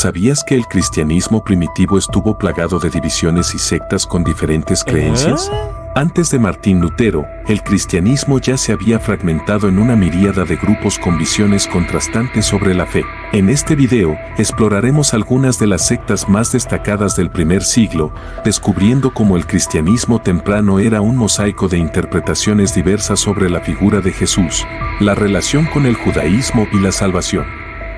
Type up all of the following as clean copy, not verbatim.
¿Sabías que el cristianismo primitivo estuvo plagado de divisiones y sectas con diferentes creencias? Antes de Martín Lutero, el cristianismo ya se había fragmentado en una miríada de grupos con visiones contrastantes sobre la fe. En este video, exploraremos algunas de las sectas más destacadas del primer siglo, descubriendo cómo el cristianismo temprano era un mosaico de interpretaciones diversas sobre la figura de Jesús, la relación con el judaísmo y la salvación.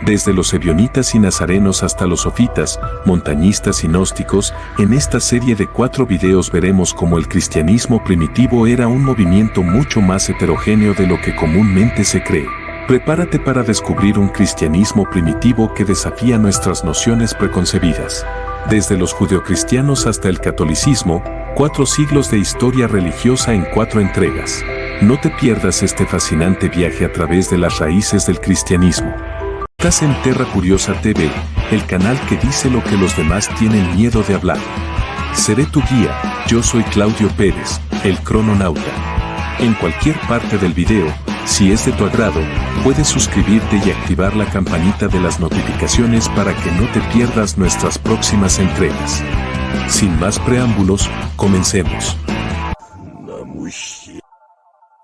Desde los ebionitas y nazarenos hasta los sofitas, montañistas y gnósticos, en esta serie de 4 videos veremos cómo el cristianismo primitivo era un movimiento mucho más heterogéneo de lo que comúnmente se cree. Prepárate para descubrir un cristianismo primitivo que desafía nuestras nociones preconcebidas. Desde los judeocristianos hasta el catolicismo, 4 siglos de historia religiosa en 4 entregas. No te pierdas este fascinante viaje a través de las raíces del cristianismo. Estás en Terra Curiosa TV, el canal que dice lo que los demás tienen miedo de hablar. Seré tu guía, yo soy Claudio Pérez, el crononauta. En cualquier parte del video, si es de tu agrado, puedes suscribirte y activar la campanita de las notificaciones para que no te pierdas nuestras próximas entregas. Sin más preámbulos, comencemos.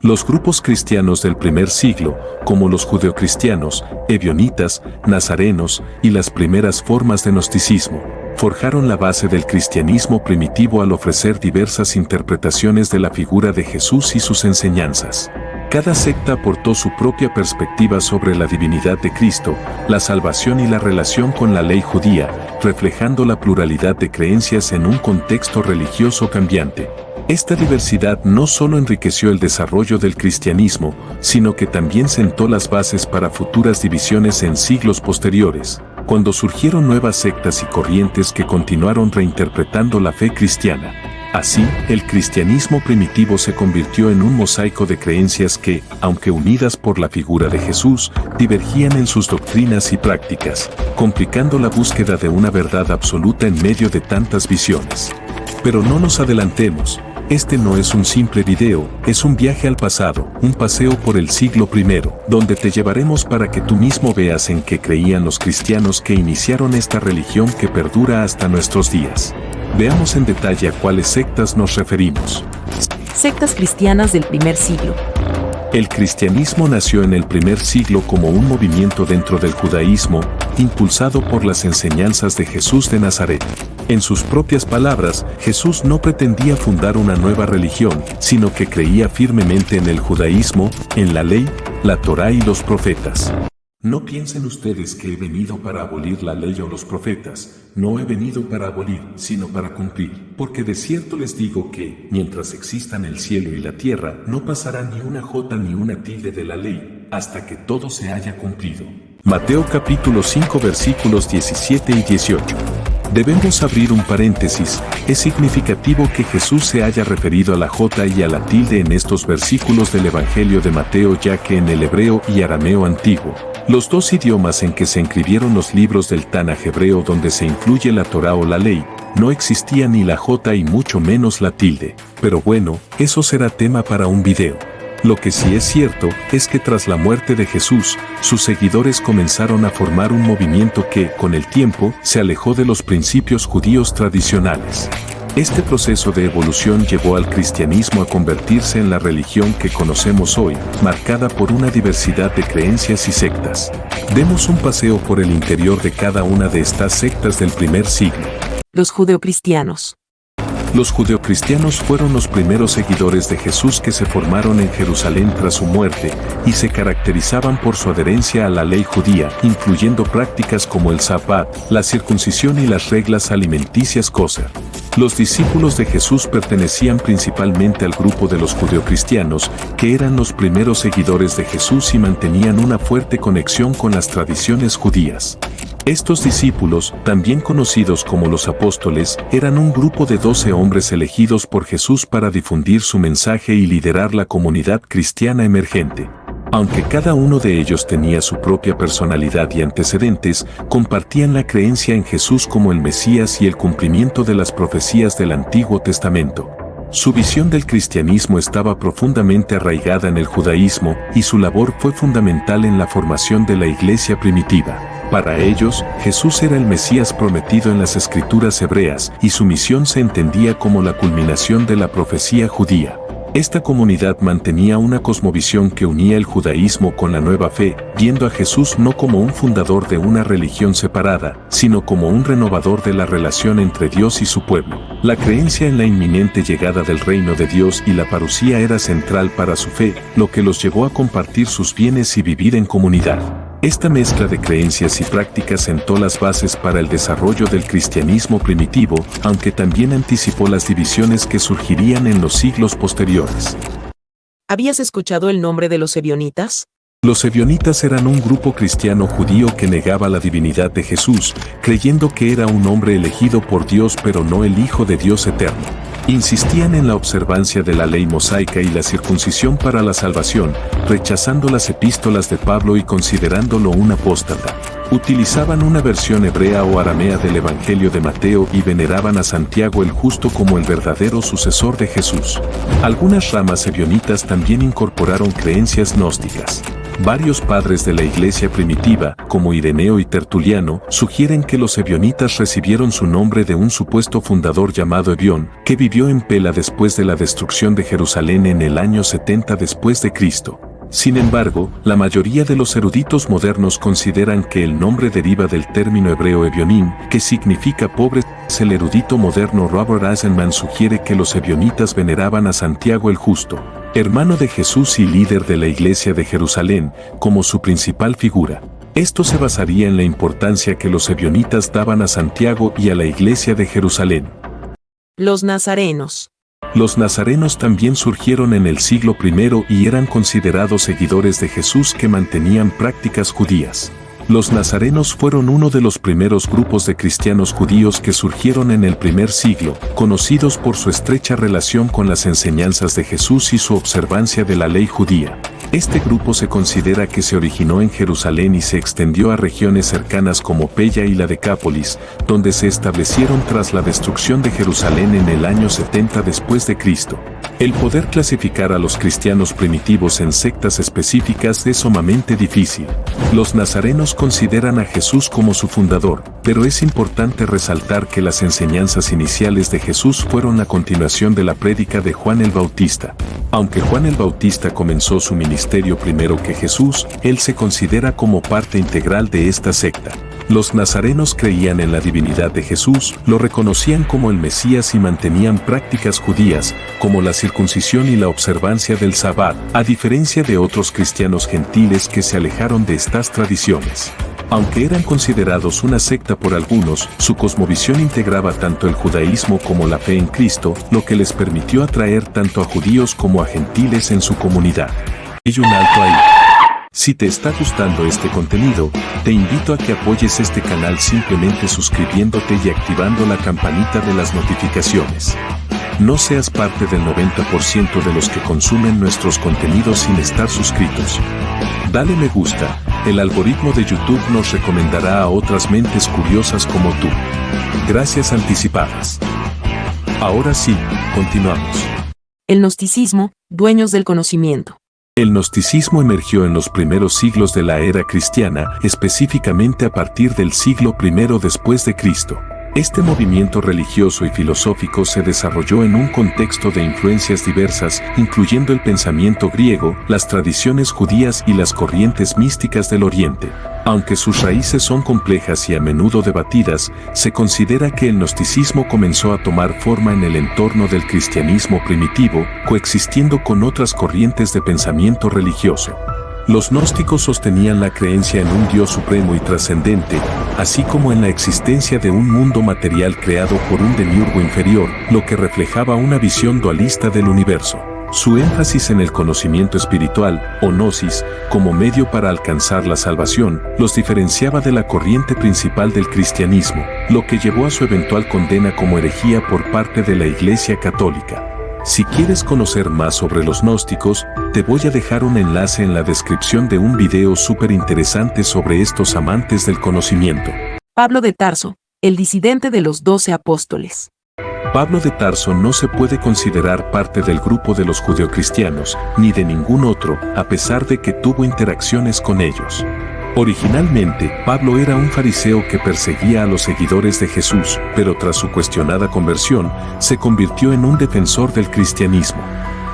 Los grupos cristianos del primer siglo, como los judeocristianos, ebionitas, nazarenos y las primeras formas de gnosticismo, forjaron la base del cristianismo primitivo al ofrecer diversas interpretaciones de la figura de Jesús y sus enseñanzas. Cada secta aportó su propia perspectiva sobre la divinidad de Cristo, la salvación y la relación con la ley judía, reflejando la pluralidad de creencias en un contexto religioso cambiante. Esta diversidad no solo enriqueció el desarrollo del cristianismo, sino que también sentó las bases para futuras divisiones en siglos posteriores, cuando surgieron nuevas sectas y corrientes que continuaron reinterpretando la fe cristiana. Así, el cristianismo primitivo se convirtió en un mosaico de creencias que, aunque unidas por la figura de Jesús, divergían en sus doctrinas y prácticas, complicando la búsqueda de una verdad absoluta en medio de tantas visiones. Pero no nos adelantemos. Este no es un simple video, es un viaje al pasado, un paseo por el siglo I, donde te llevaremos para que tú mismo veas en qué creían los cristianos que iniciaron esta religión que perdura hasta nuestros días. Veamos en detalle a cuáles sectas nos referimos. Sectas cristianas del primer siglo. El cristianismo nació en el primer siglo como un movimiento dentro del judaísmo, impulsado por las enseñanzas de Jesús de Nazaret. En sus propias palabras, Jesús no pretendía fundar una nueva religión, sino que creía firmemente en el judaísmo, en la ley, la Torá y los profetas. No piensen ustedes que he venido para abolir la ley o los profetas. No he venido para abolir, sino para cumplir. Porque de cierto les digo que, mientras existan el cielo y la tierra, no pasará ni una jota ni una tilde de la ley, hasta que todo se haya cumplido. Mateo capítulo 5 versículos 17 y 18. Debemos abrir un paréntesis. Es significativo que Jesús se haya referido a la jota y a la tilde en estos versículos del Evangelio de Mateo, ya que en el hebreo y arameo antiguo, los dos idiomas en que se escribieron los libros del Tanaj hebreo donde se incluye la Torá o la ley, no existía ni la jota y mucho menos la tilde. Pero bueno, eso será tema para un video. Lo que sí es cierto es que tras la muerte de Jesús, sus seguidores comenzaron a formar un movimiento que, con el tiempo, se alejó de los principios judíos tradicionales. Este proceso de evolución llevó al cristianismo a convertirse en la religión que conocemos hoy, marcada por una diversidad de creencias y sectas. Demos un paseo por el interior de cada una de estas sectas del primer siglo. Los judeocristianos. Los judeocristianos fueron los primeros seguidores de Jesús que se formaron en Jerusalén tras su muerte, y se caracterizaban por su adherencia a la ley judía, incluyendo prácticas como el Sabbat, la circuncisión y las reglas alimenticias kosher. Los discípulos de Jesús pertenecían principalmente al grupo de los judeocristianos, que eran los primeros seguidores de Jesús y mantenían una fuerte conexión con las tradiciones judías. Estos discípulos, también conocidos como los apóstoles, eran un grupo de 12 hombres elegidos por Jesús para difundir su mensaje y liderar la comunidad cristiana emergente. Aunque cada uno de ellos tenía su propia personalidad y antecedentes, compartían la creencia en Jesús como el Mesías y el cumplimiento de las profecías del Antiguo Testamento. Su visión del cristianismo estaba profundamente arraigada en el judaísmo, y su labor fue fundamental en la formación de la iglesia primitiva. Para ellos, Jesús era el Mesías prometido en las escrituras hebreas y su misión se entendía como la culminación de la profecía judía. Esta comunidad mantenía una cosmovisión que unía el judaísmo con la nueva fe, viendo a Jesús no como un fundador de una religión separada, sino como un renovador de la relación entre Dios y su pueblo. La creencia en la inminente llegada del reino de Dios y la parusía era central para su fe, lo que los llevó a compartir sus bienes y vivir en comunidad. Esta mezcla de creencias y prácticas sentó las bases para el desarrollo del cristianismo primitivo, aunque también anticipó las divisiones que surgirían en los siglos posteriores. ¿Habías escuchado el nombre de los ebionitas? Los ebionitas eran un grupo cristiano judío que negaba la divinidad de Jesús, creyendo que era un hombre elegido por Dios pero no el Hijo de Dios eterno. Insistían en la observancia de la ley mosaica y la circuncisión para la salvación, rechazando las epístolas de Pablo y considerándolo un apóstata. Utilizaban una versión hebrea o aramea del Evangelio de Mateo y veneraban a Santiago el Justo como el verdadero sucesor de Jesús. Algunas ramas ebionitas también incorporaron creencias gnósticas. Varios padres de la iglesia primitiva, como Ireneo y Tertuliano, sugieren que los ebionitas recibieron su nombre de un supuesto fundador llamado Ebión, que vivió en Pela después de la destrucción de Jerusalén en el año 70 después de Cristo. Sin embargo, la mayoría de los eruditos modernos consideran que el nombre deriva del término hebreo Ebionim, que significa pobre. El erudito moderno Robert Eisenman sugiere que los ebionitas veneraban a Santiago el Justo, hermano de Jesús y líder de la iglesia de Jerusalén, como su principal figura. Esto se basaría en la importancia que los ebionitas daban a Santiago y a la iglesia de Jerusalén. Los nazarenos. Los nazarenos también surgieron en el siglo I y eran considerados seguidores de Jesús que mantenían prácticas judías. Los nazarenos fueron uno de los primeros grupos de cristianos judíos que surgieron en el primer siglo, conocidos por su estrecha relación con las enseñanzas de Jesús y su observancia de la ley judía. Este grupo se considera que se originó en Jerusalén y se extendió a regiones cercanas como Pella y la Decápolis, donde se establecieron tras la destrucción de Jerusalén en el año 70 después de Cristo. El poder clasificar a los cristianos primitivos en sectas específicas es sumamente difícil. Los nazarenos consideran a Jesús como su fundador, pero es importante resaltar que las enseñanzas iniciales de Jesús fueron la continuación de la prédica de Juan el Bautista. Aunque Juan el Bautista comenzó su ministerio primero que Jesús, él se considera como parte integral de esta secta. Los nazarenos creían en la divinidad de Jesús, lo reconocían como el Mesías y mantenían prácticas judías, como la circuncisión y la observancia del Sabbat, a diferencia de otros cristianos gentiles que se alejaron de estas tradiciones. Aunque eran considerados una secta por algunos, su cosmovisión integraba tanto el judaísmo como la fe en Cristo, lo que les permitió atraer tanto a judíos como a gentiles en su comunidad. Y un alto ahí. Si te está gustando este contenido, te invito a que apoyes este canal simplemente suscribiéndote y activando la campanita de las notificaciones. No seas parte del 90% de los que consumen nuestros contenidos sin estar suscritos. Dale me gusta, el algoritmo de YouTube nos recomendará a otras mentes curiosas como tú. Gracias anticipadas. Ahora sí, continuamos. El gnosticismo, dueños del conocimiento. El gnosticismo emergió en los primeros siglos de la era cristiana, específicamente a partir del siglo I después de Cristo. Este movimiento religioso y filosófico se desarrolló en un contexto de influencias diversas, incluyendo el pensamiento griego, las tradiciones judías y las corrientes místicas del Oriente. Aunque sus raíces son complejas y a menudo debatidas, se considera que el gnosticismo comenzó a tomar forma en el entorno del cristianismo primitivo, coexistiendo con otras corrientes de pensamiento religioso. Los gnósticos sostenían la creencia en un Dios supremo y trascendente, así como en la existencia de un mundo material creado por un demiurgo inferior, lo que reflejaba una visión dualista del universo. Su énfasis en el conocimiento espiritual, o gnosis, como medio para alcanzar la salvación, los diferenciaba de la corriente principal del cristianismo, lo que llevó a su eventual condena como herejía por parte de la Iglesia Católica. Si quieres conocer más sobre los gnósticos, te voy a dejar un enlace en la descripción de un video súper interesante sobre estos amantes del conocimiento. Pablo de Tarso, el disidente de los 12 apóstoles. Pablo de Tarso no se puede considerar parte del grupo de los judeocristianos, ni de ningún otro, a pesar de que tuvo interacciones con ellos. Originalmente, Pablo era un fariseo que perseguía a los seguidores de Jesús, pero tras su cuestionada conversión, se convirtió en un defensor del cristianismo.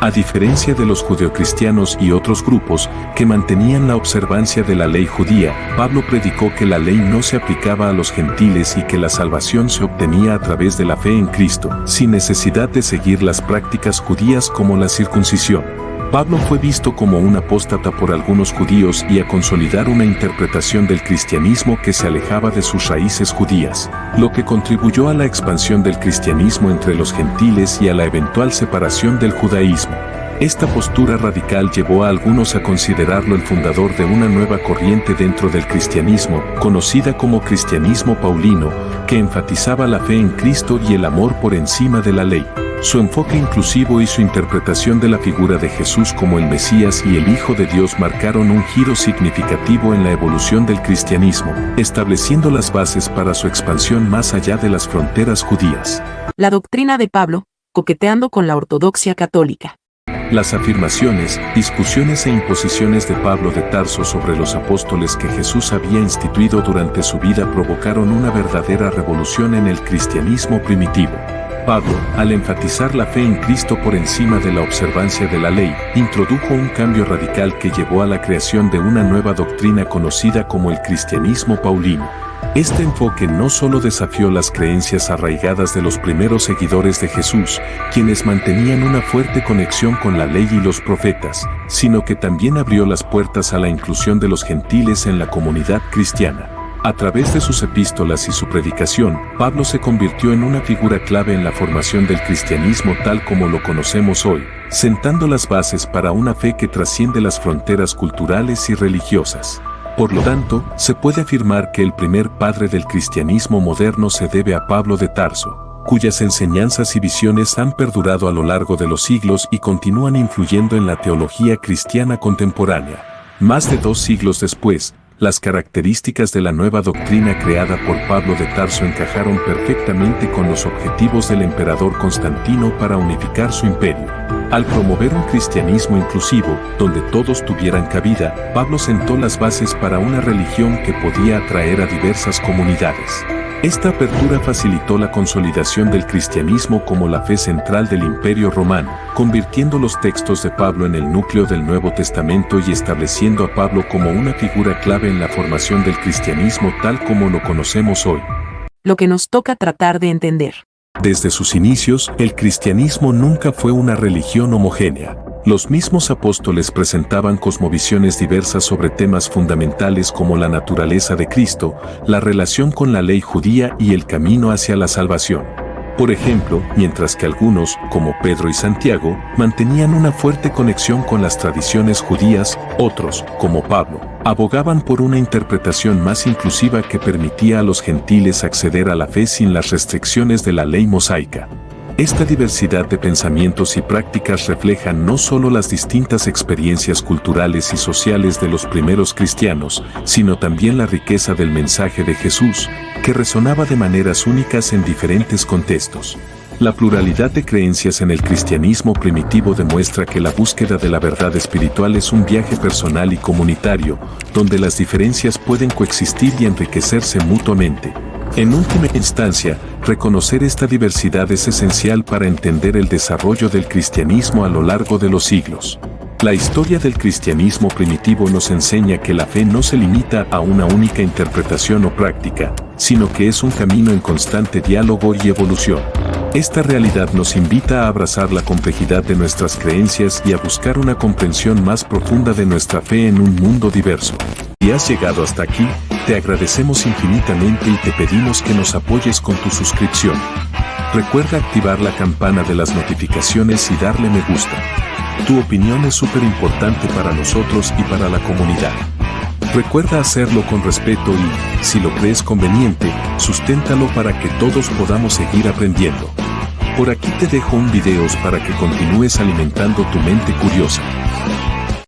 A diferencia de los judeocristianos y otros grupos que mantenían la observancia de la ley judía, Pablo predicó que la ley no se aplicaba a los gentiles y que la salvación se obtenía a través de la fe en Cristo, sin necesidad de seguir las prácticas judías como la circuncisión. Pablo fue visto como un apóstata por algunos judíos y a consolidar una interpretación del cristianismo que se alejaba de sus raíces judías, lo que contribuyó a la expansión del cristianismo entre los gentiles y a la eventual separación del judaísmo. Esta postura radical llevó a algunos a considerarlo el fundador de una nueva corriente dentro del cristianismo, conocida como cristianismo paulino, que enfatizaba la fe en Cristo y el amor por encima de la ley. Su enfoque inclusivo y su interpretación de la figura de Jesús como el Mesías y el Hijo de Dios marcaron un giro significativo en la evolución del cristianismo, estableciendo las bases para su expansión más allá de las fronteras judías. La doctrina de Pablo, coqueteando con la ortodoxia católica. Las afirmaciones, discusiones e imposiciones de Pablo de Tarso sobre los apóstoles que Jesús había instituido durante su vida provocaron una verdadera revolución en el cristianismo primitivo. Pablo, al enfatizar la fe en Cristo por encima de la observancia de la ley, introdujo un cambio radical que llevó a la creación de una nueva doctrina conocida como el cristianismo paulino. Este enfoque no solo desafió las creencias arraigadas de los primeros seguidores de Jesús, quienes mantenían una fuerte conexión con la ley y los profetas, sino que también abrió las puertas a la inclusión de los gentiles en la comunidad cristiana. A través de sus epístolas y su predicación, Pablo se convirtió en una figura clave en la formación del cristianismo tal como lo conocemos hoy, sentando las bases para una fe que trasciende las fronteras culturales y religiosas. Por lo tanto, se puede afirmar que el primer padre del cristianismo moderno se debe a Pablo de Tarso, cuyas enseñanzas y visiones han perdurado a lo largo de los siglos y continúan influyendo en la teología cristiana contemporánea. Más de 2 siglos después, las características de la nueva doctrina creada por Pablo de Tarso encajaron perfectamente con los objetivos del emperador Constantino para unificar su imperio. Al promover un cristianismo inclusivo, donde todos tuvieran cabida, Pablo sentó las bases para una religión que podía atraer a diversas comunidades. Esta apertura facilitó la consolidación del cristianismo como la fe central del Imperio Romano, convirtiendo los textos de Pablo en el núcleo del Nuevo Testamento y estableciendo a Pablo como una figura clave en la formación del cristianismo tal como lo conocemos hoy. Lo que nos toca tratar de entender. Desde sus inicios, el cristianismo nunca fue una religión homogénea. Los mismos apóstoles presentaban cosmovisiones diversas sobre temas fundamentales como la naturaleza de Cristo, la relación con la ley judía y el camino hacia la salvación. Por ejemplo, mientras que algunos, como Pedro y Santiago, mantenían una fuerte conexión con las tradiciones judías, otros, como Pablo, abogaban por una interpretación más inclusiva que permitía a los gentiles acceder a la fe sin las restricciones de la ley mosaica. Esta diversidad de pensamientos y prácticas reflejan no solo las distintas experiencias culturales y sociales de los primeros cristianos, sino también la riqueza del mensaje de Jesús, que resonaba de maneras únicas en diferentes contextos. La pluralidad de creencias en el cristianismo primitivo demuestra que la búsqueda de la verdad espiritual es un viaje personal y comunitario, donde las diferencias pueden coexistir y enriquecerse mutuamente. En última instancia, reconocer esta diversidad es esencial para entender el desarrollo del cristianismo a lo largo de los siglos. La historia del cristianismo primitivo nos enseña que la fe no se limita a una única interpretación o práctica, sino que es un camino en constante diálogo y evolución. Esta realidad nos invita a abrazar la complejidad de nuestras creencias y a buscar una comprensión más profunda de nuestra fe en un mundo diverso. Si has llegado hasta aquí, te agradecemos infinitamente y te pedimos que nos apoyes con tu suscripción. Recuerda activar la campana de las notificaciones y darle me gusta. Tu opinión es súper importante para nosotros y para la comunidad. Recuerda hacerlo con respeto y, si lo crees conveniente, susténtalo para que todos podamos seguir aprendiendo. Por aquí te dejo un video para que continúes alimentando tu mente curiosa.